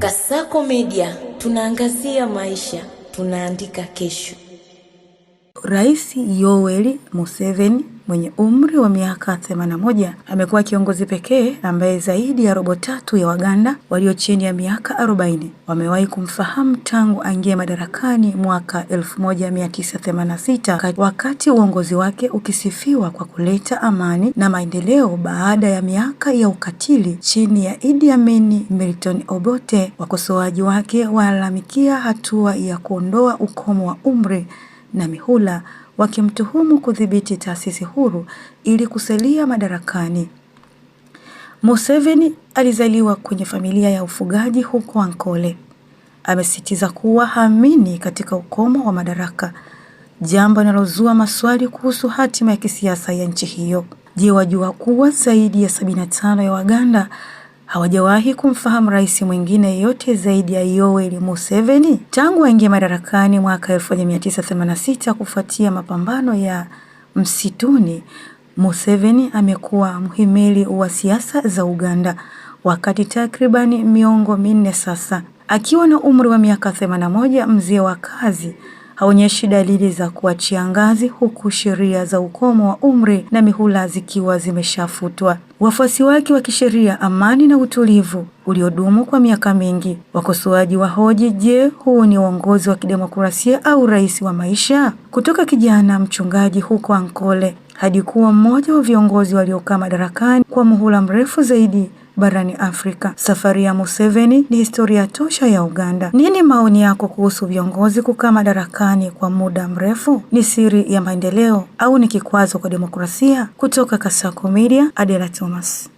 Kasako Media, tunaangazia maisha, tunaandika kesho. Rais Yoweri Museveni mwenye umri wa miaka 81 amekuwa kiongozi pekee ambaye zaidi ya robo tatu ya Waganda walio chini ya miaka 40 wamewahi kumfahamu tangu aingie madarakani mwaka 1986, wakati uongozi wake ukisifiwa kwa kuleta amani na maendeleo baada ya miaka ya ukatili chini ya Idi Amin. Milton Obote, wakosoaji wake walalamikia hatua ya kuondoa ukomo wa umri na mihula, wakimtuhumu kudhibiti taasisi huru ili kusalia madarakani. Museveni alizaliwa kwenye familia ya ufugaji huko Ankole. Amesisitiza kuwa haamini katika ukomo wa madaraka, jambo linalozua maswali kuhusu hatima ya kisiasa ya nchi hiyo. Je, wajua kuwa zaidi ya 75 ya Waganda hawajawahi kumfahamu rais mwingine yeyote zaidi ya Yoweri Museveni tangu aingie madarakani mwaka 1986 kufuatia mapambano ya msituni. Museveni amekuwa mhimili wa siasa za Uganda wakati takribani miongo minne sasa. Akiwa na umri wa miaka 81, mzee wa kazi haonyeshi dalili za kuachia ngazi, huku sheria za ukomo wa umri na mihula zikiwa zimeshafutwa. Wafuasi wake wa kisheria amani na utulivu uliodumu kwa miaka mingi. Wakosoaji wahoji, je, huu ni uongozi wa kidemokrasia au rais wa maisha? Kutoka kijana mchungaji huko Ankole hadi kuwa mmoja wa viongozi waliokaa madarakani kwa muhula mrefu zaidi barani Afrika, safari ya Museveni ni historia tosha ya Uganda. Nini maoni yako kuhusu viongozi kukaa madarakani kwa muda mrefu? Ni siri ya maendeleo au ni kikwazo kwa demokrasia? Kutoka Kasako Media, Adela Thomas.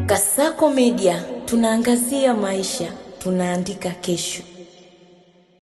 Kasako Media, tunaangazia maisha, tunaandika kesho.